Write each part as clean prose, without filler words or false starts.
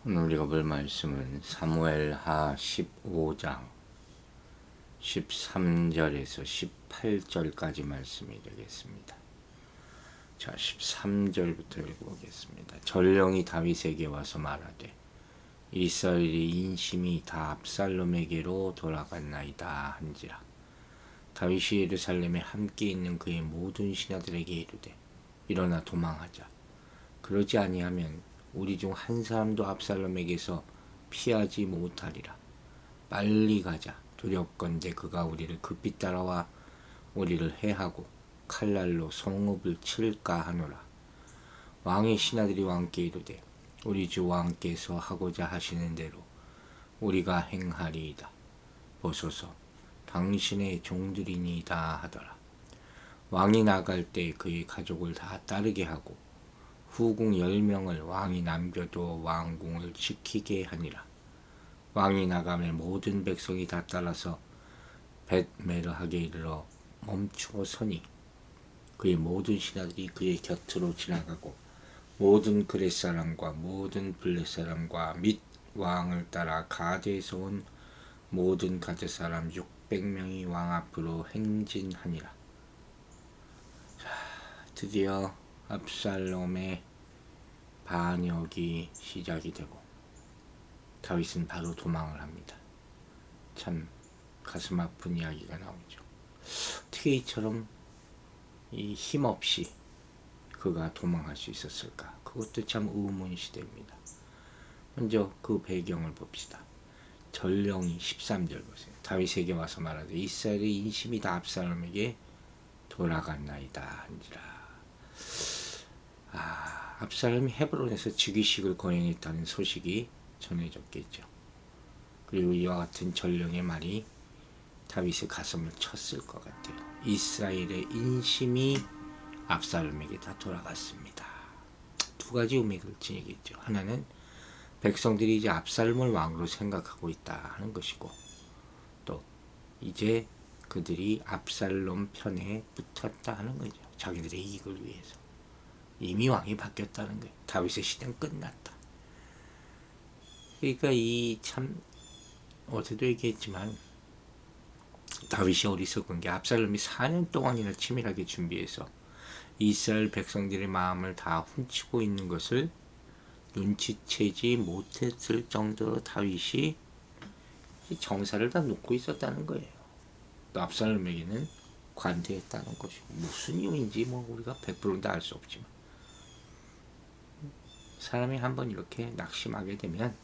오늘 우리가 볼 말씀은 사무엘하 15장 13절에서 18절까지 말씀이 되겠습니다. 자, 13절부터 읽어보겠습니다. 전령이 다윗에게 와서 말하되 이스라엘의 인심이 다 압살롬에게로 돌아갔나이다 한지라. 다윗이 예루살렘에 함께 있는 그의 모든 신하들에게 이르되 일어나 도망하자. 그러지 아니하면 우리 중 한 사람도 압살롬에게서 피하지 못하리라. 빨리 가자. 두렵건대 그가 우리를 급히 따라와 우리를 해하고 칼날로 성읍을 칠까 하노라. 왕의 신하들이 왕께 이르되 우리 주 왕께서 하고자 하시는 대로 우리가 행하리이다. 보소서 당신의 종들이니이다 하더라. 왕이 나갈 때 그의 가족을 다 따르게 하고 후궁 10명을 왕이 남겨도 왕궁을 지키게 하니라. 왕이 나가매 모든 백성이 다 따라서 벳메르하게 이르러 멈추어 서니 그의 모든 신하들이 그의 곁으로 지나가고 모든 그렛 사람과 모든 블렛 사람과 및 왕을 따라 가드에서 온 모든 가드 사람 600명이 왕 앞으로 행진하니라. 자, 드디어 압살롬의 반역이 시작이 되고 다윗은 바로 도망을 합니다. 참 가슴 아픈 이야기가 나오죠. 어떻게 이처럼 이 힘없이 그가 도망할 수 있었을까? 그것도 참 의문시됩니다. 먼저 그 배경을 봅시다. 전령이 13절 보세요. 다윗에게 와서 말하되 이스라엘의 인심이 다 압살롬에게 돌아갔나이다 한지라. 압살롬이 헤브론에서 즉위식을 거행했다는 소식이 전해졌겠죠. 그리고 이와 같은 전령의 말이 다윗의 가슴을 쳤을 것 같아요. 이스라엘의 인심이 압살롬에게 다 돌아갔습니다. 두 가지 의미를 지니겠죠. 하나는 백성들이 이제 압살롬을 왕으로 생각하고 있다 하는 것이고, 또 이제 그들이 압살롬 편에 붙었다 하는 거죠. 자기들의 이익을 위해서. 이미 왕이 바뀌었다는 거예요. 다윗의 시대는 끝났다. 그러니까 이 참 어제도 얘기했지만 다윗이 어리석은 게 압살롬이 4년 동안이나 치밀하게 준비해서 이스라엘 백성들의 마음을 다 훔치고 있는 것을 눈치채지 못했을 정도로 다윗이 정사를 다 놓고 있었다는 거예요. 또 압살롬에게는 관대했다는 것이고, 무슨 이유인지 우리가 100%다 알 수 없지만 사람이 한번 이렇게 낙심하게 되면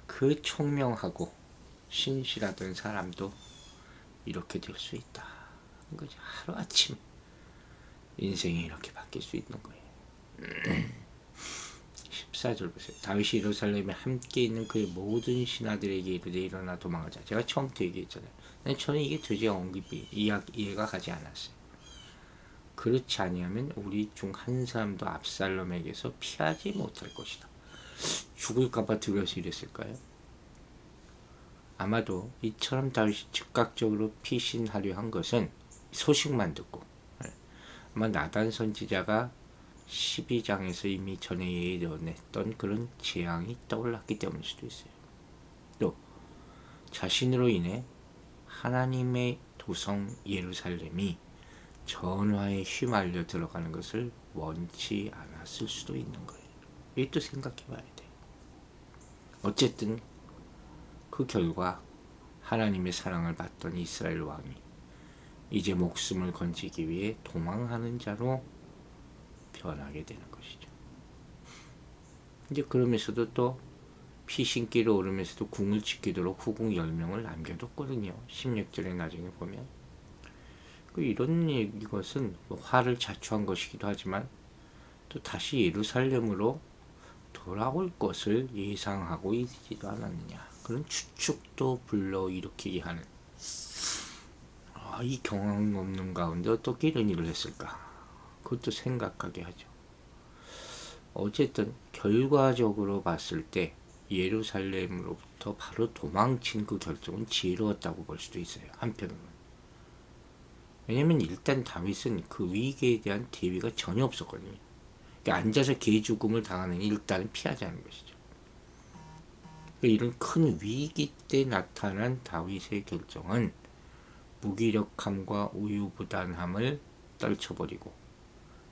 그 총명하고 신실하던 사람도 이렇게 될 수 있다. 그거죠. 하루아침 인생이 이렇게 바뀔 수 있는 거예요. 14절 보세요. 다윗이 예루살렘에 함께 있는 그의 모든 신하들에게 이르되 일어나 도망하자. 제가 처음부터 얘기했잖아요. 저는 이게 도저히 언급이 이해가 가지 않았어요. 그렇지 아니하면 우리 중 한 사람도 압살롬에게서 피하지 못할 것이다. 죽을까봐 두려워서 이랬을까요? 아마도 이처럼 다윗이 즉각적으로 피신하려 한 것은 소식만 듣고, 아마 나단 선지자가 12장에서 이미 전에 예언했던 그런 재앙이 떠올랐기 때문일 수도 있어요. 또 자신으로 인해 하나님의 도성 예루살렘이 전화에 휘말려 들어가는 것을 원치 않았을 수도 있는 거예요. 이것도 생각해 봐야 돼요. 어쨌든 그 결과 하나님의 사랑을 받던 이스라엘 왕이 이제 목숨을 건지기 위해 도망하는 자로 변하게 되는 것이죠. 이제 그러면서도 또 피신길을 오르면서도 궁을 지키도록 후궁 10명을 남겨뒀거든요. 16절에 나중에 보면. 이런 이것은 화를 자초한 것이기도 하지만 또 다시 예루살렘으로 돌아올 것을 예상하고 있지도 않았느냐. 그런 추측도 불러일으키게 하는, 이 경험 없는 가운데 어떻게 이런 일을 했을까? 그것도 생각하게 하죠. 어쨌든 결과적으로 봤을 때 예루살렘으로부터 바로 도망친 그 결정은 지혜로웠다고 볼 수도 있어요. 한편으로는. 왜냐면 일단 다윗은 그 위기에 대한 대비가 전혀 없었거든요. 그러니까 앉아서 개 죽음을 당하는 일단은 피하자는 것이죠. 이런 큰 위기 때 나타난 다윗의 결정은 무기력함과 우유부단함을 떨쳐버리고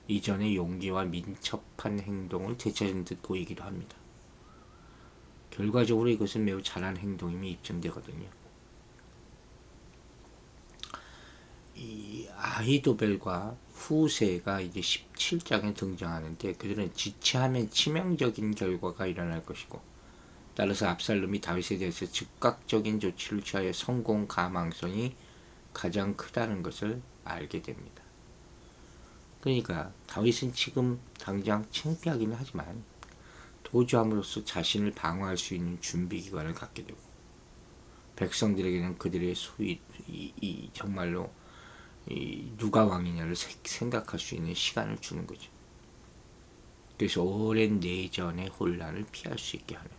이전의 용기와 민첩한 행동을 되찾은 듯 보이기도 합니다. 결과적으로 이것은 매우 잘한 행동임이 입증되거든요. 이 아히도벨과 후세가 이제 17장에 등장하는데 그들은 지체하면 치명적인 결과가 일어날 것이고 따라서 압살롬이 다윗에 대해서 즉각적인 조치를 취하여 성공 가망성이 가장 크다는 것을 알게 됩니다. 그러니까 다윗은 지금 당장 창피하기는 하지만 도주함으로써 자신을 방어할 수 있는 준비기관을 갖게 되고 백성들에게는 그들의 소위 정말로 누가 왕이냐를 생각할 수 있는 시간을 주는 거죠. 그래서 오랜 내전의 혼란을 피할 수 있게 하는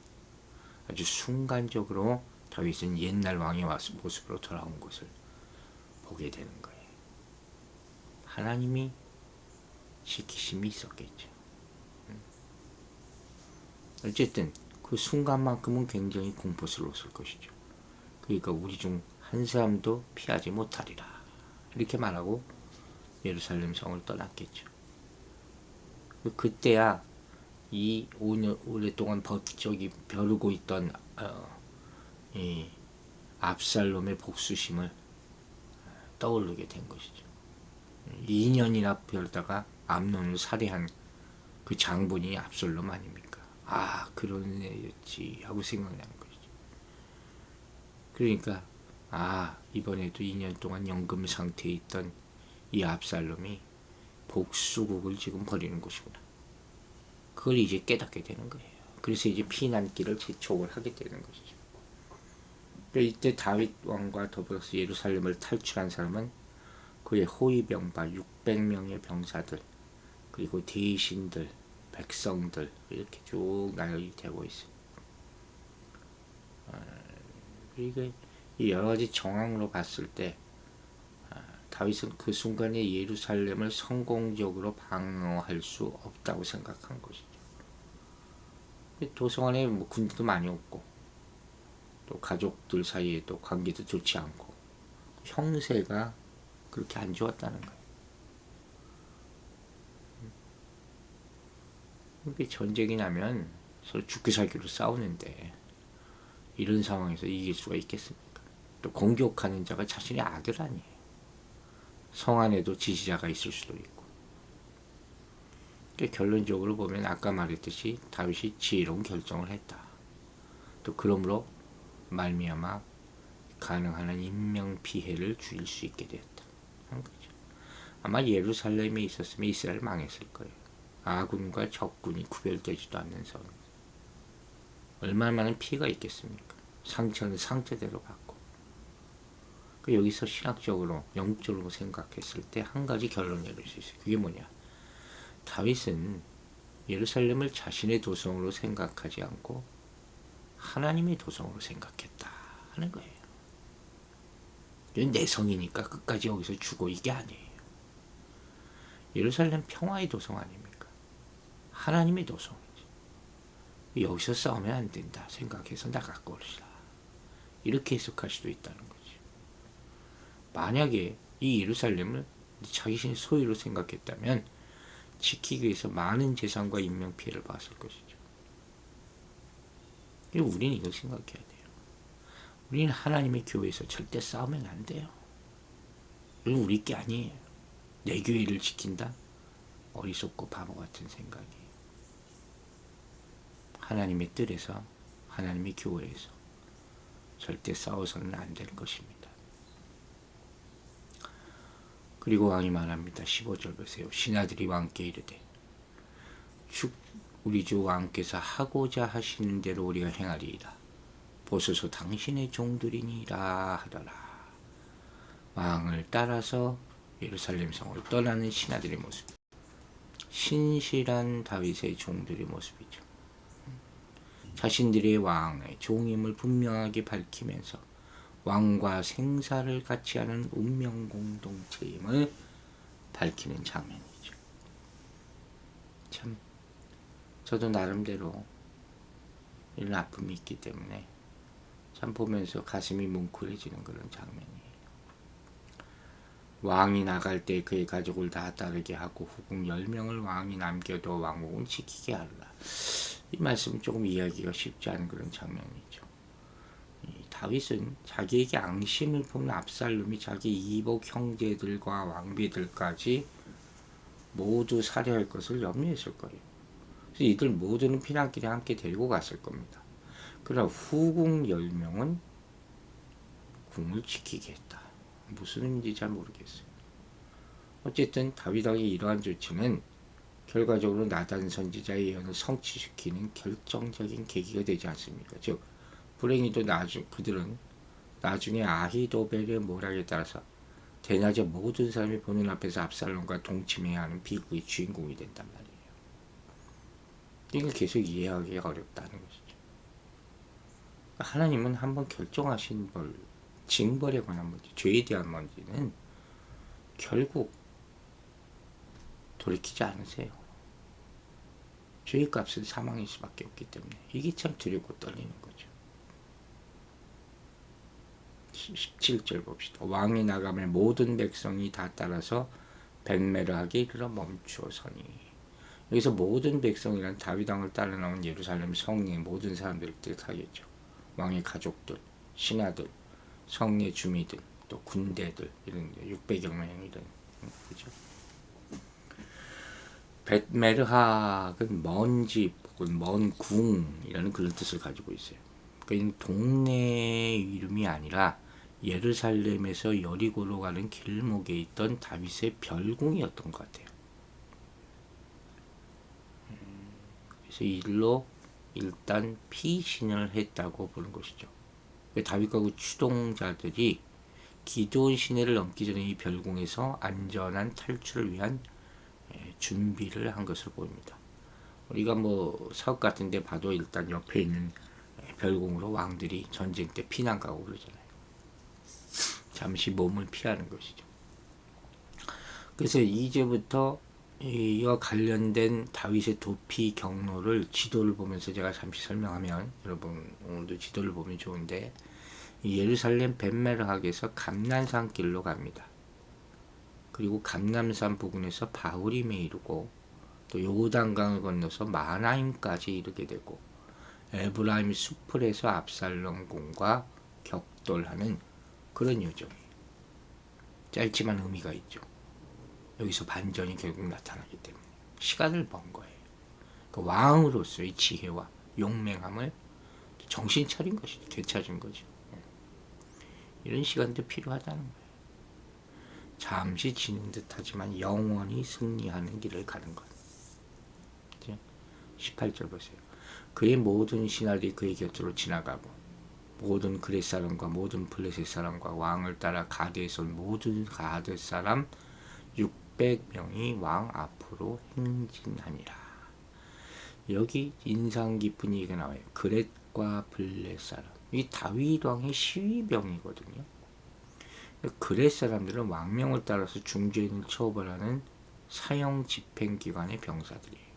아주 순간적으로 다윗은 옛날 왕의 모습으로 돌아온 것을 보게 되는 거예요. 하나님이 지키심이 있었겠죠. 어쨌든 그 순간만큼은 굉장히 공포스러웠을 것이죠. 그러니까 우리 중 한 사람도 피하지 못하리라 이렇게 말하고 예루살렘 성을 떠났겠죠. 그때야 이 오랫동안 벼르고 있던 이 압살롬의 복수심을 떠오르게 된 것이죠. 2년이나 벼르다가 암논을 살해한 그 장본이 압살롬 아닙니까? 아, 그런 애였지 하고 생각나는 것이죠. 그러니까 이번에도 2년 동안 연금 상태에 있던 이 압살롬이 복수국을 지금 벌이는 것이구나. 그걸 이제 깨닫게 되는 거예요. 그래서 이제 피난길을 재촉을 하게 되는 것이죠. 이때 다윗 왕과 더불어서 예루살렘을 탈출한 사람은 그의 호위병파 600명의 병사들 그리고 대신들, 백성들 이렇게 쭉 나열이 되고 있어요. 그리고 이 여러 가지 정황으로 봤을 때 다윗은 그 순간에 예루살렘을 성공적으로 방어할 수 없다고 생각한 것이죠. 도성 안에 군대도 많이 없고 또 가족들 사이에도 관계도 좋지 않고 형세가 그렇게 안 좋았다는 거예요. 전쟁이 나면 서로 죽기 살기로 싸우는데 이런 상황에서 이길 수가 있겠습니까? 또 공격하는 자가 자신의 아들 아니에요. 성 안에도 지시자가 있을 수도 있고. 결론적으로 보면 아까 말했듯이 다윗이 지혜로운 결정을 했다. 또 그러므로 말미암아 가능한 한 인명피해를 줄일 수 있게 되었다 하는 거죠. 아마 예루살렘에 있었으면 이스라엘 망했을 거예요. 아군과 적군이 구별되지도 않는 성. 얼마나 많은 피해가 있겠습니까? 상처는 상처대로 받고. 여기서 신학적으로 영적으로 생각했을 때 한 가지 결론을 내릴 수 있어요. 그게 뭐냐? 다윗은 예루살렘을 자신의 도성으로 생각하지 않고 하나님의 도성으로 생각했다 하는 거예요. 내 성이니까 끝까지 여기서 죽어 이게 아니에요. 예루살렘 평화의 도성 아닙니까? 하나님의 도성이지. 여기서 싸우면 안 된다 생각해서 나갈 것이다. 이렇게 해석할 수도 있다는 거지. 만약에 이 예루살렘을 자신의 소유로 생각했다면 지키기 위해서 많은 재산과 인명피해를 봤을 것이죠. 우리는 이걸 생각해야 돼요. 우리는 하나님의 교회에서 절대 싸우면 안 돼요. 이건 우리 게 아니에요. 내 교회를 지킨다? 어리석고 바보 같은 생각이에요. 하나님의 뜰에서 하나님의 교회에서 절대 싸워서는 안 될 것입니다. 그리고 왕이 말합니다. 15절 보세요. 신하들이 왕께 이르되 우리 주 왕께서 하고자 하시는 대로 우리가 행하리이다. 보소서 당신의 종들이니라 하더라. 왕을 따라서 예루살렘 성을 떠나는 신하들의 모습. 신실한 다윗의 종들의 모습이죠. 자신들의 왕의 종임을 분명하게 밝히면서 왕과 생사를 같이 하는 운명 공동체임을 밝히는 장면이죠. 참 저도 나름대로 이런 아픔이 있기 때문에 참 보면서 가슴이 뭉클해지는 그런 장면이에요. 왕이 나갈 때 그의 가족을 다 따르게 하고 후궁 10명을 왕이 남겨도 왕국은 지키게 하라. 이 말씀은 조금 이해하기가 쉽지 않은 그런 장면이죠. 다윗은 자기에게 앙심을 품은 압살롬이 자기 이복 형제들과 왕비들까지 모두 살해할 것을 염려했을 거예요. 그래서 이들 모두는 피난길에 함께 데리고 갔을 겁니다. 그러나 후궁 10명은 궁을 지키게 했다. 무슨 의미인지 잘 모르겠어요. 어쨌든 다윗왕의 이러한 조치는 결과적으로 나단 선지자의 예언을 성취시키는 결정적인 계기가 되지 않습니까? 즉 불행히도 그들은 나중에 아히도벨의 모략에 따라서 대낮에 모든 사람이 보는 앞에서 압살롬과 동침해야 하는 비극의 주인공이 된단 말이에요. 이걸 계속 이해하기가 어렵다는 것이죠. 하나님은 한번 결정하신 벌, 징벌에 관한 문제, 죄에 대한 문제는 결국 돌이키지 않으세요. 죄의 값은 사망일 수밖에 없기 때문에 이게 참 두렵고 떨리는 거죠. 17절 봅시다. 왕이 나가면 모든 백성이 다 따라서 벳메르하게 이르러 멈추어서니. 여기서 모든 백성이란 다윗왕을 따라 나온 예루살렘 성의 모든 사람들을 뜻하겠죠. 왕의 가족들, 신하들, 성의 주민들, 또 군대들 이런 600여 명이든 그죠. 벳메르학은 먼 집 혹은 먼 궁이라는 그런 뜻을 가지고 있어요. 그러니까 동네 이름이 아니라 예루살렘에서 여리고로 가는 길목에 있던 다윗의 별궁이었던 것 같아요. 그래서 이로 일단 피신을 했다고 보는 것이죠. 다윗과 그 추동자들이 기드온 시내를 넘기 전에 이 별궁에서 안전한 탈출을 위한 준비를 한 것으로 보입니다. 우리가 뭐 사업 같은 데 봐도 일단 옆에 있는 별궁으로 왕들이 전쟁 때 피난 가고 그러잖아요. 잠시 몸을 피하는 것이죠. 그래서 이제부터 이와 관련된 다윗의 도피 경로를 지도를 보면서 제가 잠시 설명하면 여러분 오늘도 지도를 보면 좋은데 예루살렘 벳메르학에서 감난산 길로 갑니다. 그리고 감남산 부근에서 바후림에 이르고 또 요단강을 건너서 마하나임까지 이르게 되고 에브라임 수풀에서 압살롬 궁과 격돌하는 그런 여정이에요. 짧지만 의미가 있죠. 여기서 반전이 결국 나타나기 때문에 시간을 번 거예요. 그 왕으로서의 지혜와 용맹함을 정신 차린 것이죠. 되찾은 거죠. 이런 시간도 필요하다는 거예요. 잠시 지는 듯하지만 영원히 승리하는 길을 가는 것. 18절 보세요. 그의 모든 신하들이 그의 곁으로 지나가고 모든 그렛 사람과 모든 블레셋 사람과 왕을 따라 가드에서 모든 가드 사람 600명이 왕 앞으로 행진하니라. 여기 인상 깊은 얘기가 나와요. 그렛과 블레셋 사람. 이 다윗 왕의 시위병이거든요. 그렛 사람들은 왕명을 따라서 중죄인을 처벌하는 사형 집행기관의 병사들이에요.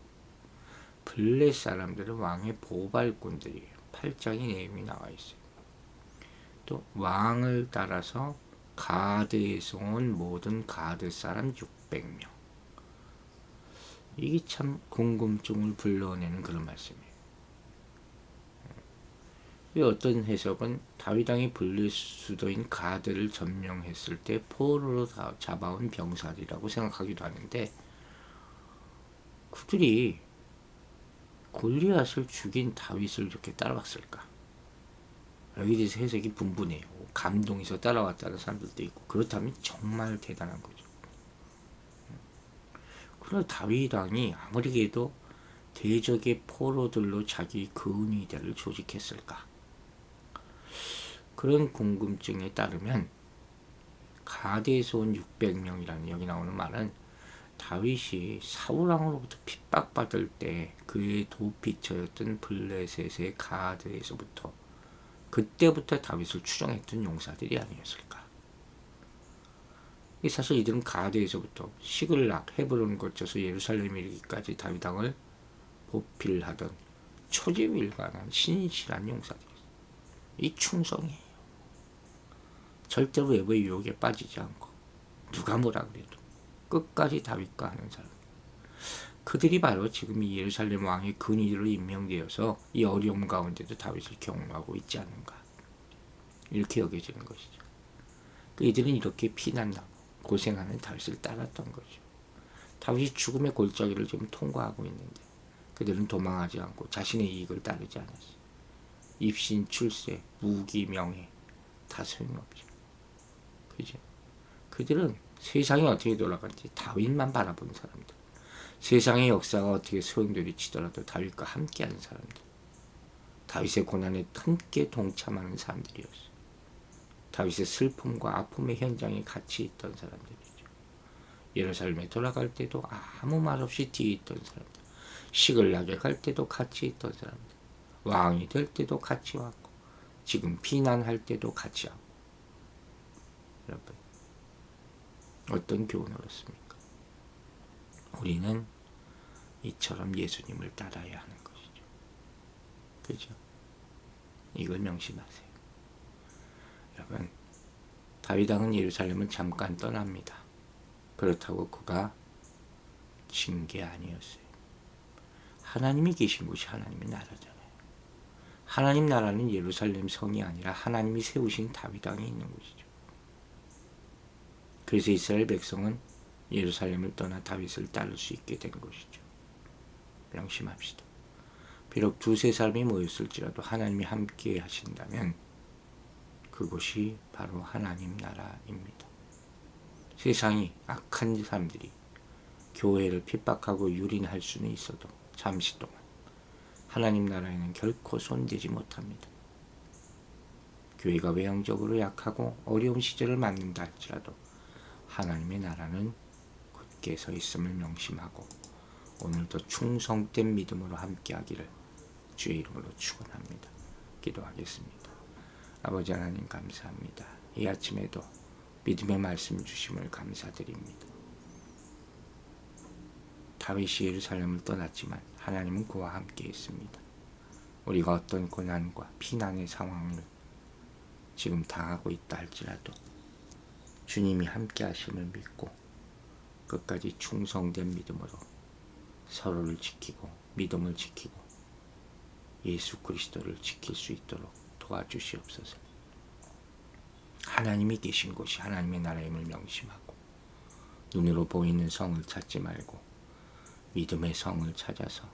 블레셋 사람들은 왕의 보발꾼들이에요. 8장의 내용이 나와 있어요. 또 왕을 따라서 가드에서 온 모든 가드 사람 600명. 이게 참 궁금증을 불러내는 그런 말씀이에요. 어떤 해석은 다윗왕이 블레셋 수도인 가드를 점령했을 때 포로로 잡아온 병사들이라고 생각하기도 하는데 그들이 골리앗을 죽인 다윗을 이렇게 따라왔을까? 여기에 대해서 해석이 분분해요. 감동해서 따라왔다는 사람들도 있고 그렇다면 정말 대단한 거죠. 그러나 다윗 왕이 아무리 해도 대적의 포로들로 자기 근위대를 조직했을까? 그런 궁금증에 따르면 가드에서 온 600명이라는 여기 나오는 말은 다윗이 사울 왕으로부터 핍박받을 때 그의 도피처였던 블레셋의 가드에서부터 그때부터 다윗을 추종했던 용사들이 아니었을까. 사실 이들은 가드에서부터 시글락, 헤브론을 거쳐서 예루살렘에 이르기까지 다윗왕을 보필하던 초지일관한 신실한 용사들이 이 충성이에요. 절대로 외부의 유혹에 빠지지 않고 누가 뭐라 그래도 끝까지 다윗과 하는 사람. 그들이 바로 지금 이 예루살렘 왕의 근위로 임명되어서 이 어려움 가운데도 다윗을 경호하고 있지 않은가. 이렇게 여겨지는 것이죠. 이들은 이렇게 피난하고 고생하는 다윗을 따랐던 거죠. 다윗이 죽음의 골짜기를 지금 통과하고 있는데 그들은 도망하지 않고 자신의 이익을 따르지 않았어요. 입신, 출세, 무기, 명예 다 소용없죠. 그죠? 그들은 세상이 어떻게 돌아갈지 다윗만 바라본 사람들. 세상의 역사가 어떻게 소용돌이 치더라도 다윗과 함께하는 사람들. 다윗의 고난에 함께 동참하는 사람들이었어요. 다윗의 슬픔과 아픔의 현장에 같이 있던 사람들이죠. 예루살렘에 돌아갈 때도 아무 말 없이 뒤에 있던 사람들. 시글락에 갈 때도 같이 있던 사람들. 왕이 될 때도 같이 왔고 지금 피난할 때도 같이 하고. 여러분, 어떤 교훈을 얻습니까? 우리는 이처럼 예수님을 따라야 하는 것이죠. 그죠? 이걸 명심하세요. 여러분, 다윗 왕은 예루살렘을 잠깐 떠납니다. 그렇다고 그가 진 게 아니었어요. 하나님이 계신 곳이 하나님의 나라잖아요. 하나님 나라는 예루살렘 성이 아니라 하나님이 세우신 다윗 왕이 있는 곳이죠. 그래서 이스라엘 백성은 예루살렘을 떠나 다윗을 따를 수 있게 된 것이죠. 명심합시다. 비록 두세 사람이 모였을지라도 하나님이 함께 하신다면 그곳이 바로 하나님 나라입니다. 세상이 악한 사람들이 교회를 핍박하고 유린할 수는 있어도 잠시 동안 하나님 나라에는 결코 손대지 못합니다. 교회가 외형적으로 약하고 어려운 시절을 맞는다 할지라도 하나님의 나라는 굳게 서 있음을 명심하고 오늘도 충성된 믿음으로 함께하기를 주의 이름으로 축원합니다. 기도하겠습니다. 아버지 하나님 감사합니다. 이 아침에도 믿음의 말씀 주심을 감사드립니다. 다윗이 예루살렘을 떠났지만 하나님은 그와 함께 있습니다. 우리가 어떤 고난과 피난의 상황을 지금 당하고 있다 할지라도 주님이 함께 하심을 믿고 끝까지 충성된 믿음으로 서로를 지키고 믿음을 지키고 예수 그리스도를 지킬 수 있도록 도와주시옵소서. 하나님이 계신 곳이 하나님의 나라임을 명심하고 눈으로 보이는 성을 찾지 말고 믿음의 성을 찾아서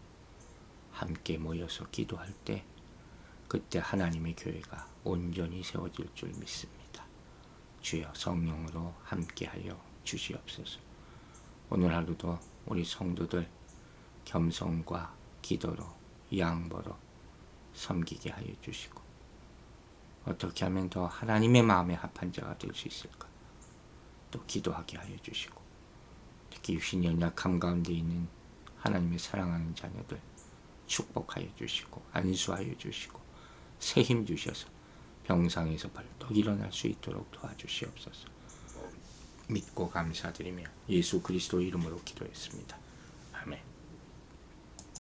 함께 모여서 기도할 때 그때 하나님의 교회가 온전히 세워질 줄 믿습니다. 주여 성령으로 함께하여 주시옵소서. 오늘 하루도 우리 성도들 겸손과 기도로 양보로 섬기게 하여 주시고 어떻게 하면 더 하나님의 마음에 합한 자가 될 수 있을까? 또 기도하게 하여 주시고 특히 육신 연약함 가운데 있는 하나님의 사랑하는 자녀들 축복하여 주시고 안수하여 주시고 새 힘 주셔서 병상에서 벌떡 일어날 수 있도록 도와주시옵소서. 믿고 감사드리며 예수 그리스도 이름으로 기도했습니다. 아멘.